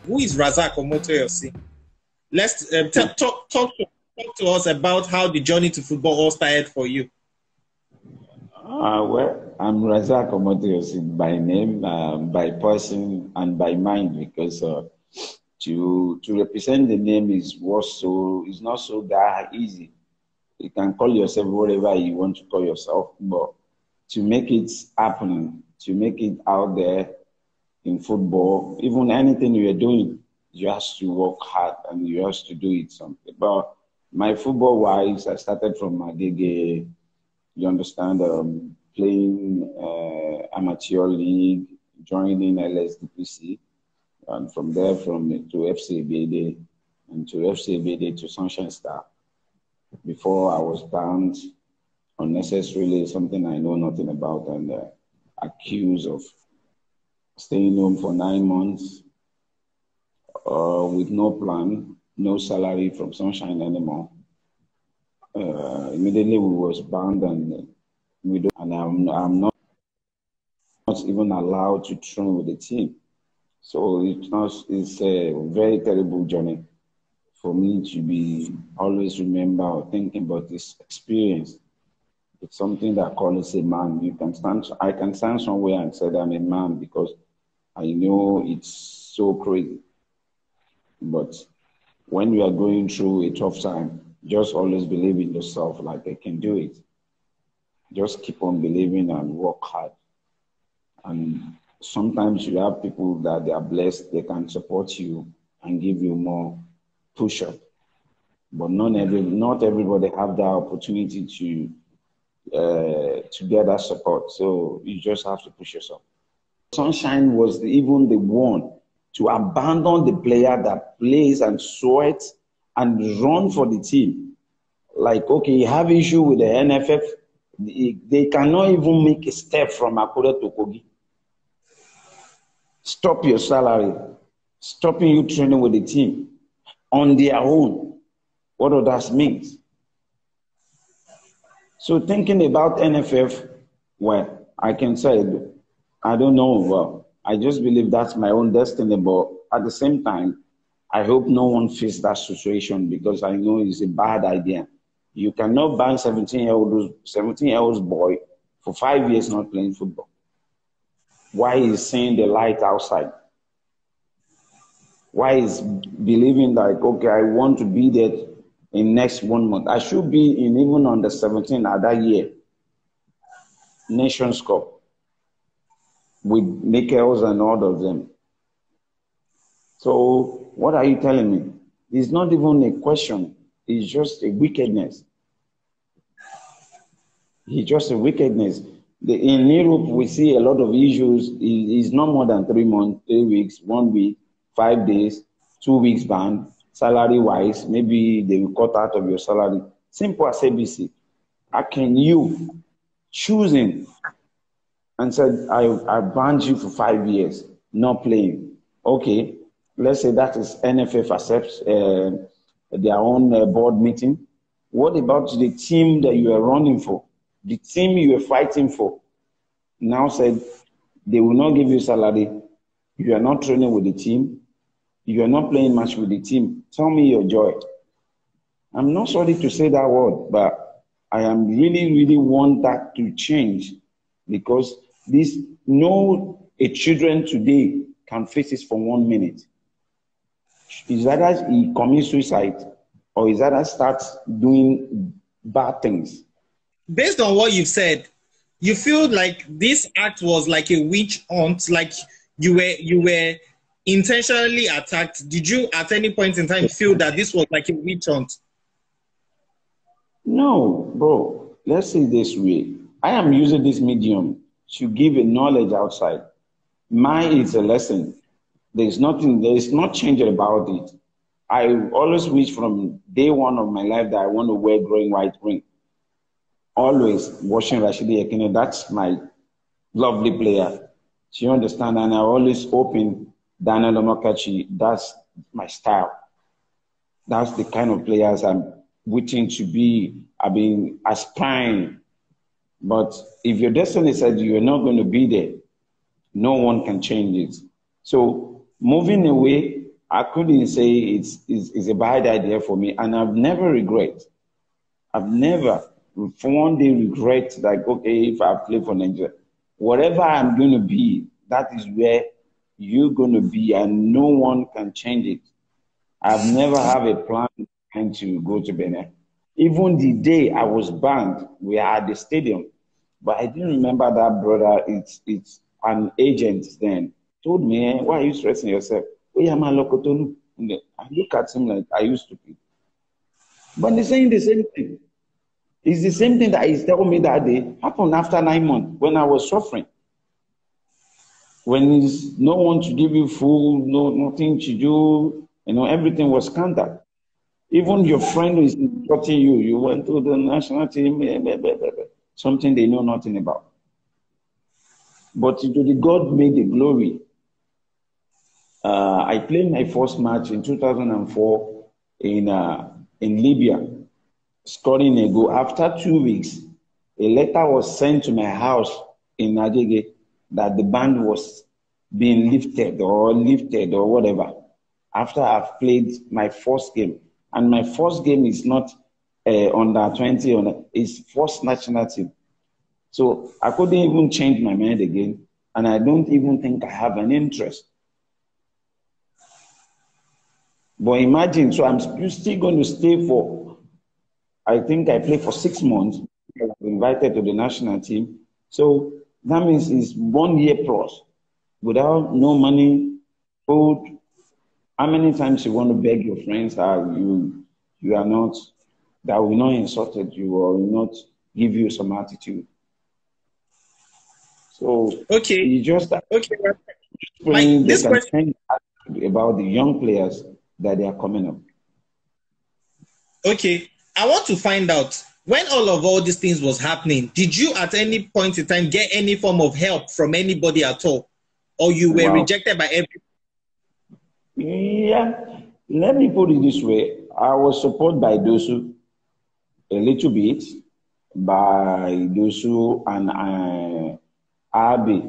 Who is Razak Omotoyossi? Let's talk to us about how the journey to football all started for you. Well, I'm Razak Omotoyossi by name, by person, and by mind, because to represent the name is not so that easy. You can call yourself whatever you want to call yourself, but to make it happen, to make it out there in football, even anything you are doing, you have to work hard and you have to do it something. But my football wise, I started from Agege, you understand, playing amateur league, joining LSDPC, and from there to FC Bede, and to FC Bede to Sunshine Star. Before I was banned unnecessarily, something I know nothing about, and accused of staying home for 9 months with no plan, no salary from Sunshine anymore. Immediately we was banned, and I'm not even allowed to train with the team. So it's a very terrible journey for me to be always remember or thinking about this experience. It's something that calls a man. I can stand somewhere and say that I'm a man because I know it's so crazy. But when you are going through a tough time, just always believe in yourself, like I can do it. Just keep on believing and work hard. And sometimes you have people that they are blessed, they can support you and give you more push-up. But not everybody have that opportunity to get that support. So you just have to push yourself. Sunshine was even the one to abandon the player that plays and sweats and run for the team. Like, okay, you have issue with the NFF, they cannot even make a step from Akure to Kogi. Stop your salary, stopping you training with the team on their own. What does that mean? So thinking about NFF, well, I can say, I don't know, well, I just believe that's my own destiny, but at the same time, I hope no one faces that situation because I know it's a bad idea. You cannot ban 17-year-old boy for 5 years not playing football. Why is seeing the light outside? Why is believing like, okay, I want to be there in next 1 month. I should be in even under 17 at that year. Nations Cup with Michaels and all of them. So what are you telling me? It's not even a question. It's just a wickedness. It's just a wickedness. In Europe, we see a lot of issues. It's not more than 3 months, 3 weeks, 1 week, 5 days, 2 weeks ban, salary-wise. Maybe they will cut out of your salary. Simple as ABC. How can you choosing and said, I banned you for 5 years, not playing. Okay, let's say that is NFF accepts their own board meeting. What about the team that you are running for? The team you are fighting for now said they will not give you salary. You are not training with the team. You are not playing much with the team. Tell me your joy. I'm not sorry to say that word, but I am really, really want that to change because a children today can face this for 1 minute. Is that he commits suicide or is that start doing bad things? Based on what you've said, you feel like this act was like a witch hunt, like you were intentionally attacked. Did you at any point in time feel that this was like a witch hunt? No, bro. Let's say this way. I am using this medium to give a knowledge outside. Mine is a lesson. There is not change about it. I always wish from day one of my life that I want to wear growing white ring. Always watching Rashidi Ekene, that's my lovely player. Do you understand? And I always open Daniel Omokachi, that's my style. That's the kind of players I'm wishing to be, I've been aspiring. But if your destiny said you're not going to be there, no one can change it. So moving away I couldn't say it's a bad idea for me, and I've never regret. I've never for one day regret like, okay, if I play for Nigeria, whatever I'm going to be, that is where you're going to be, and no one can change it. I've never have a plan to go to Benin. Even the day I was banned, we were at the stadium, but I didn't remember that brother. It's an agent then told me, why are you stressing yourself? Oh, yeah, man, Lokotonu. I look at him like, are you stupid? But he's saying the same thing. It's the same thing that he's telling me that day happened after 9 months when I was suffering. When there's no one to give you food, nothing to do, everything was scattered. Even your friend who is supporting you, you went to the national team, something they know nothing about. But to the God made the glory. I played my first match in 2004 in Libya, scoring a goal. After 2 weeks, a letter was sent to my house in Naija that the ban was being lifted or whatever. After I've played my first game, and my first game is not under 20, it's first national team. So I couldn't even change my mind again, and I don't even think I have an interest. But imagine, so I'm still going to stay for, I think I played for 6 months. I was invited to the national team. So that means it's 1 year plus without no money, food. How many times you want to beg your friends that you are not, that will not insulted you or will not give you some attitude? So Okay. you just okay. praying they can change about the young players that they are coming up. Okay, I want to find out, when all these things was happening, did you at any point in time get any form of help from anybody at all, or you were rejected by everyone? Yeah, let me put it this way: I was supported by Dosu a little bit, by Dosu and Abi.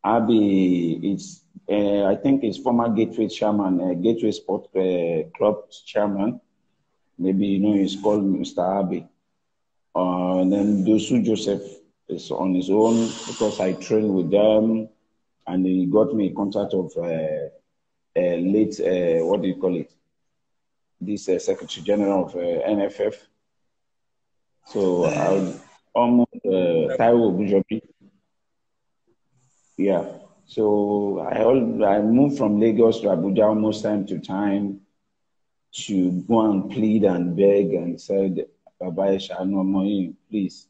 Abi is, I think, is former Gateway chairman, Gateway Sport Club chairman. Maybe you know he's called Mr. Abi. And then Dosu Joseph is on his own because I trained with them, and he got me a contact of late, what do you call it? This Secretary General of NFF. So I was almost Taiwo Bujobi. Yeah. So I moved from Lagos to Abuja almost time to time to go and plead and beg and said, Baba Shano, please,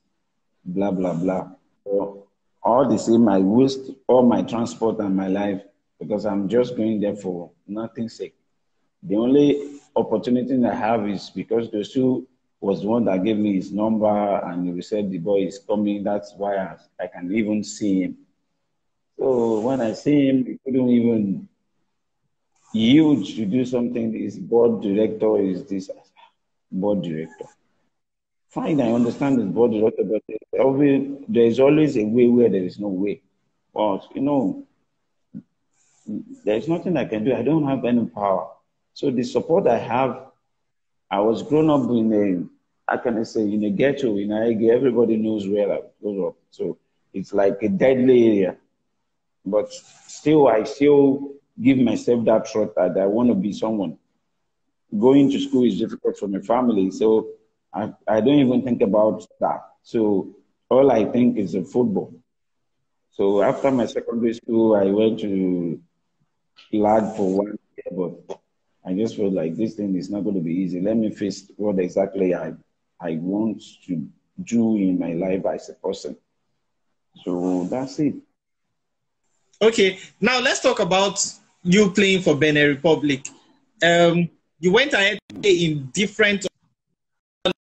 blah, blah, blah. So all the same, I waste all my transport and my life because I'm just going there for nothing's sake. The only opportunity I have is because Dosu was the one that gave me his number and he said the boy is coming. That's why I can even see him. So when I see him, he couldn't even yield to do something. His board director is this board director. Fine, I understand the board director, but there is always a way where there is no way. But, there's nothing I can do. I don't have any power. So the support I have, I was grown up in in a ghetto in Naija. Everybody knows where I grew up. So it's like a deadly area. But still, I still give myself that thought that I want to be someone. Going to school is difficult for my family, so I don't even think about that. So all I think is football. So after my secondary school, I went to lag for 1 year, but I just felt like this thing is not going to be easy. Let me face what exactly I want to do in my life as a person. So that's it. Okay, now let's talk about you playing for Benin Republic. You went ahead in different, got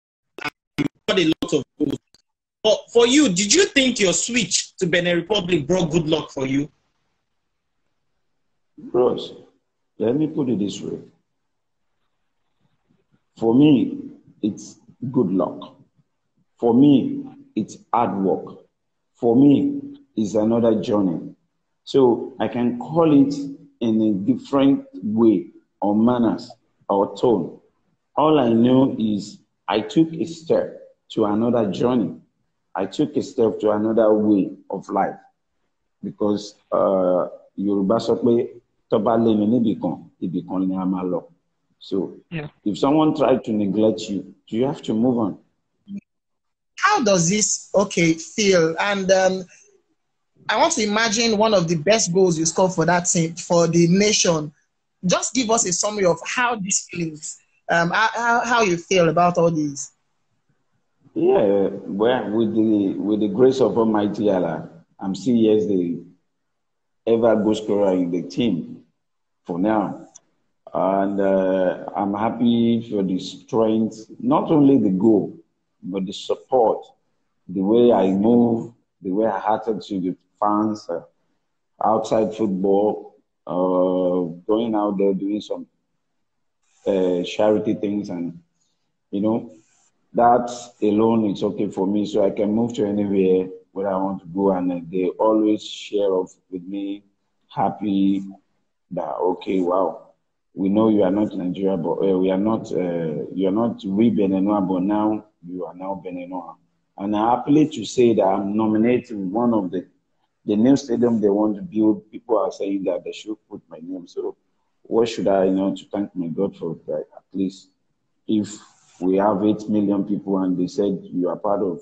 a lot of goals. But for you, did you think your switch to Benin Republic brought good luck for you? Bros, let me put it this way. For me, it's good luck. For me, it's hard work. For me, it's another journey. So I can call it in a different way or manners or tone. All I know is I took a step to another journey. I took a step to another way of life because Yorùbá sọ pé tó bá lé mi níbì kan, ibì kan ni a máa lọ. So Yeah. if someone tried to neglect you, you have to move on. How does this feel? And I want to imagine one of the best goals you scored for that team, for the nation. Just give us a summary of how this feels, how you feel about all these. Yeah, well, with the grace of Almighty Allah, I'm still yes the ever goal scorer in the team for now, and I'm happy for the strength, not only the goal, but the support, the way I move, the way I acted to the fans outside football, going out there doing some charity things, and you know. That alone is okay for me, so I can move to anywhere where I want to go, and they always share off with me, happy that okay, wow, we know you are not Nigeria, but we are not, you are not we Beninois, but now you are now Beninois, and I'm happy to say that I'm nominating one of the new stadium they want to build. People are saying that they should put my name, so what should I, to thank my God for that? At least if we have 8 million people and they said you are part of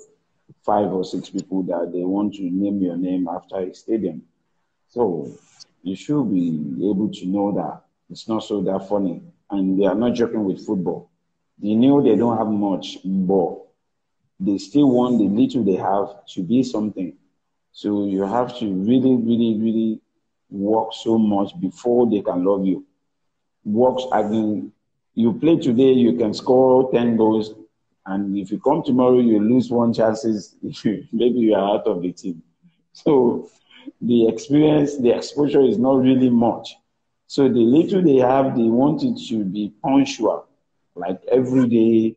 5 or 6 people that they want to name your name after a stadium. So you should be able to know that it's not so that funny. And they are not joking with football. They know they don't have much, but they still want the little they have to be something. So you have to really, really, really work so much before they can love you. Works, I mean, you play today, you can score 10 goals, and if you come tomorrow, you lose 1 chances, maybe you are out of the team. So the experience, the exposure is not really much. So the little they have, they want it to be punctual, like everyday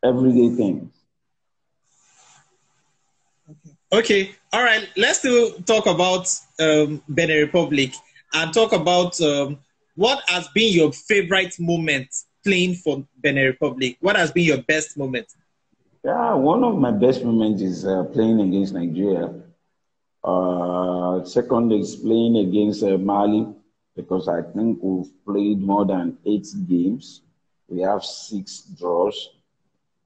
things. Okay, all right. Let's still talk about Benin Republic and talk about what has been your favorite moment playing for Benin Republic. What has been your best moment? Yeah, one of my best moments is playing against Nigeria. Second is playing against Mali because I think we've played more than 8 games. We have 6 draws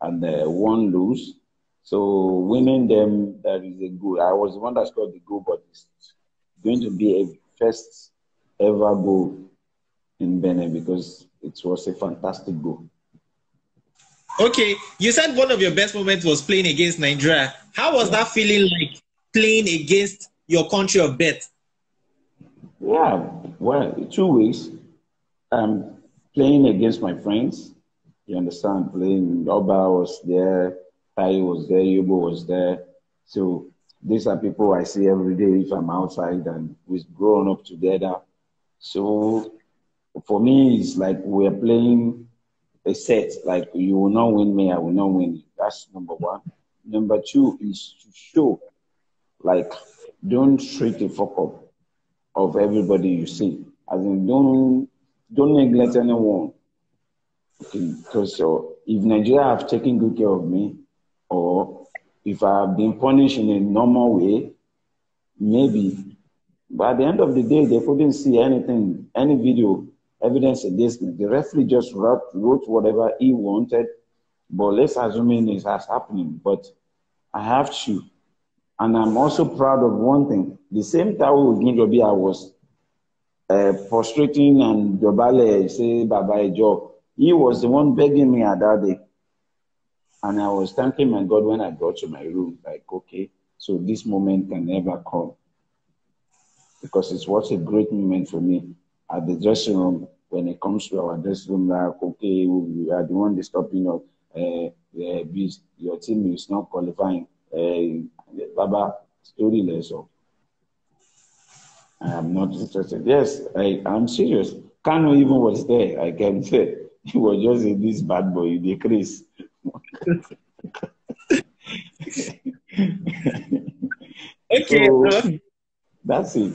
and 1 lose. So winning them, that is a goal. I was the one that scored the goal, but it's going to be a first ever goal in Benin because it was a fantastic goal. Okay, you said one of your best moments was playing against Nigeria. How was that feeling like playing against your country of birth? Yeah, well, 2 weeks. Playing against my friends. You understand? Playing Oba was there, Tai was there, Yobo was there. So these are people I see every day if I'm outside and we've grown up together. So for me, it's like we're playing a set. Like you will not win me, I will not win you. That's number one. Number two is to show, like, don't treat a fuck up of everybody you see. As in, don't neglect anyone. Okay, because if Nigeria have taken good care of me, or if I have been punished in a normal way, maybe. But at the end of the day, they couldn't see anything, any video, evidence against me. The referee just wrote whatever he wanted, but let's assume it has happening. But I have to. And I'm also proud of one thing. The same time with Gunjobi, I was prostrating and Jobale say Baba Ejo. He was the one begging me at that day. And I was thanking my God when I got to my room, like, okay, so this moment can never come. Because it was a great moment for me at the dressing room. When it comes to our dressing room, like, okay, we are the one stopping up. Your team is not qualifying. Baba, story lesson. I am not interested. Yes, I'm serious. Kano even was there. I can say he was just in this bad boy, the Chris. Okay. So that's it.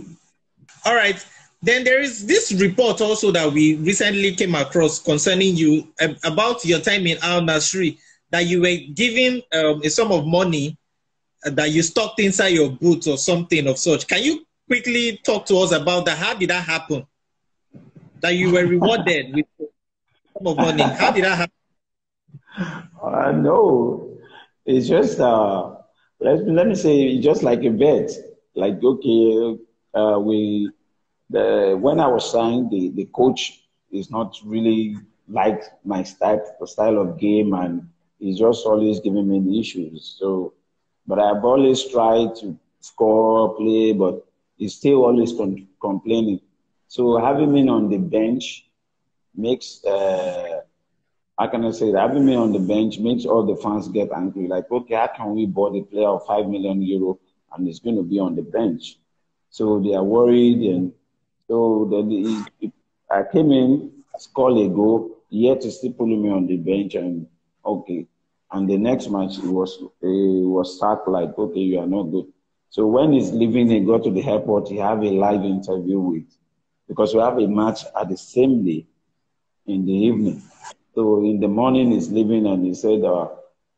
All right. Then there is this report also that we recently came across concerning you about your time in Al Nasri, that you were given a sum of money that you stocked inside your boots or something of such. Can you quickly talk to us about that? How did that happen? That you were rewarded with a sum of money. How did that happen? No, it's just let me say just like a bet. Like okay, when I was signed, the coach is not really like my style of game, and he's just always giving me the issues. So, but I've always tried to score, play, but he's still always complaining. So having me on the bench makes how can I say that? Having me on the bench makes all the fans get angry. Like, okay, how can we board a player of 5 million euro and he's going to be on the bench? So they are worried, and so I came in, scored a goal, yet to still putting me on the bench, and okay. And the next match it was sacked like, okay, you are not good. So when he's leaving, he go to the airport, he have a live interview with, because we have a match at the same day in the evening. So in the morning he's leaving and he said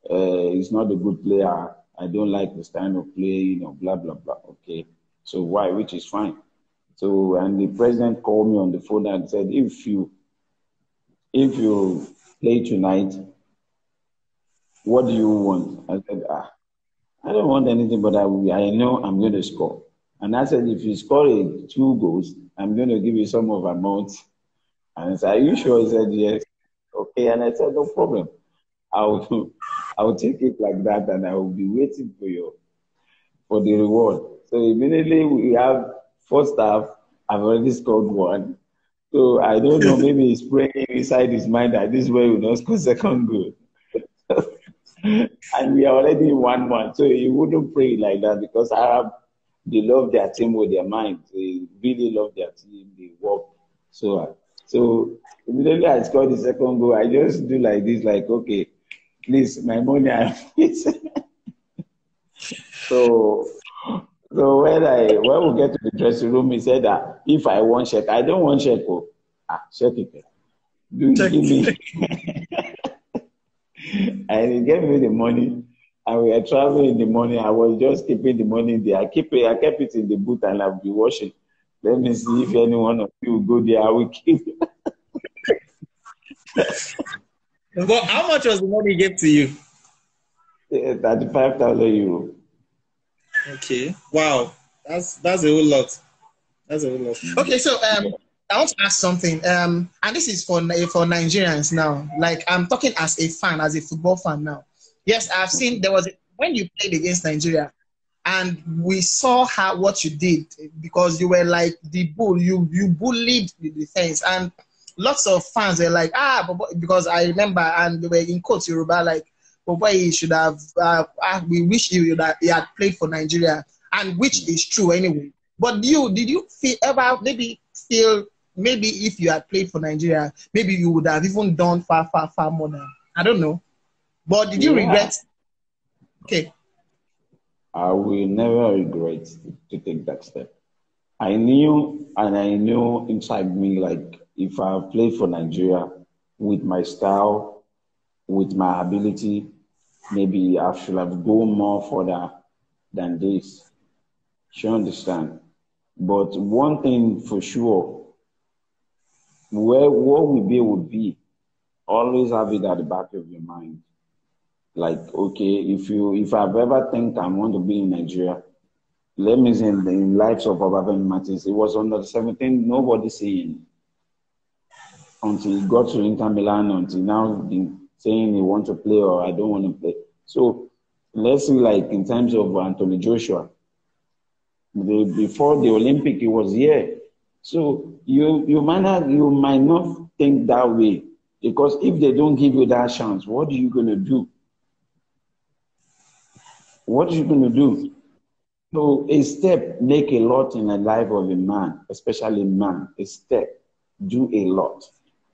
he's not a good player. I don't like the style of play, blah, blah, blah. Okay. So why? Which is fine. So, and the president called me on the phone and said, if you play tonight, what do you want? I said, I don't want anything, but I know I'm going to score. And I said, if you score 2 goals, I'm going to give you some of amount. And I said, are you sure? He said, yes. Okay. And I said, no problem. I'll take it like that, and I will be waiting for the reward. So immediately we have first half, I've already scored 1. So I don't know, maybe he's praying inside his mind that this way will not score second goal. And we are already 1-1. So he wouldn't pray like that, because Arab, they love their team with their mind. They really love their team. They work so hard. So immediately I scored the second goal. I just do like this, like, okay, please, my money. So when we get to the dressing room, he said that if I want check, I don't want check. Oh, check it. Give me. And he gave me the money, and we were traveling in the morning. I was just keeping the money there. I kept it in the boot, and I'll be washing. Let me see if any one of you will go there. I will keep it. But how much was the money he gave to you? 35,000 euros. Okay. Wow. That's a whole lot. That's a whole lot. Okay, so I want to ask something. And this is for Nigerians now. Like, I'm talking as a fan, as a football fan now. Yes, I've seen when you played against Nigeria, and we saw what you did, because you were like the bull. You bullied the defense, and lots of fans were like, because I remember, and they were in quotes Yoruba, like, boy, he should have. We wish he had played for Nigeria, and which is true anyway. But did you maybe if you had played for Nigeria, maybe you would have even done far, far, far more than, I don't know. But did you regret? Okay. I will never regret to take that step. I knew inside me, like, if I played for Nigeria with my style, with my ability, maybe I should have gone more further than this. You understand? But one thing for sure, what would be, always have it at the back of your mind. Like, okay, if I've ever think I want to be in Nigeria, let me say in the lives of Obafemi Martins, it was under 17, nobody saying, until he got to Inter Milan, until now saying he wants to play or I don't want to play. So let's see, like in terms of Anthony Joshua, before the Olympic, he was here. So you might not think that way, because if they don't give you that chance, what are you going to do? What are you going to do? So a step make a lot in the life of a man, especially man. A step do a lot,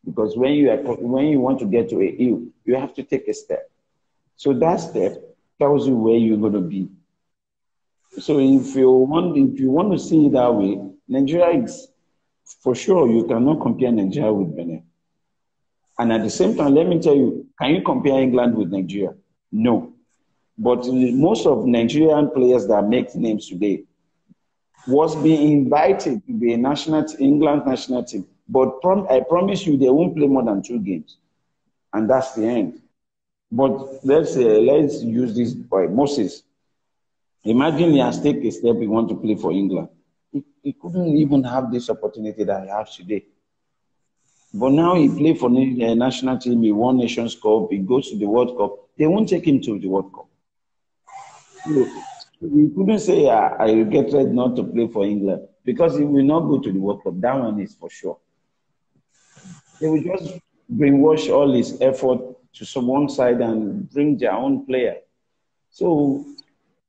because when you want to get to a hill, you have to take a step. So that step tells you where you're going to be. So if you want to see it that way, Nigeria For sure, you cannot compare Nigeria with Benin. And at the same time, let me tell you, can you compare England with Nigeria? No. But most of Nigerian players that make names today was being invited to be a England national team. But I promise you, they won't play more than 2 games. And that's the end. But let's use this boy, Moses. Imagine he has taken a step, he wants to play for England. He couldn't even have this opportunity that he has today. But now he played for the national team, he won Nations Cup, he goes to the World Cup. They won't take him to the World Cup. You couldn't say, I regretted not to play for England because he will not go to the World Cup. That one is for sure. They will just brainwash all his effort to one side and bring their own player. So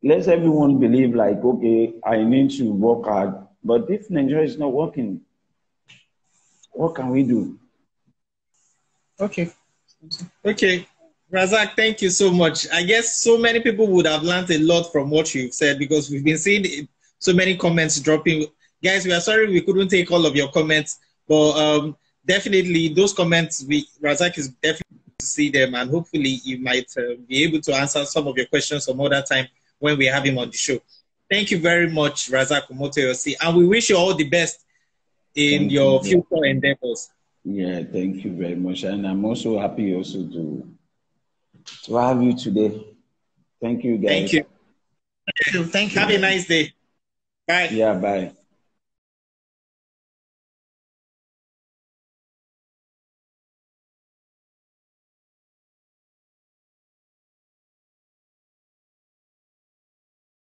let everyone believe like, okay, I need to work hard. But if Nigeria is not working, what can we do? Okay. Okay. Razak, thank you so much. I guess so many people would have learned a lot from what you've said because we've been seeing so many comments dropping. Guys, we are sorry we couldn't take all of your comments, but definitely those comments, Razak is definitely to see them, and hopefully you might be able to answer some of your questions some other time when we have him on the show. Thank you very much, Razak Omotoyossi, and we wish you all the best in your future endeavors. Yeah, thank you very much. And I'm also happy also to have you today. Thank you, guys. Thank you. Thank you. Have a nice day. Bye. Yeah, bye.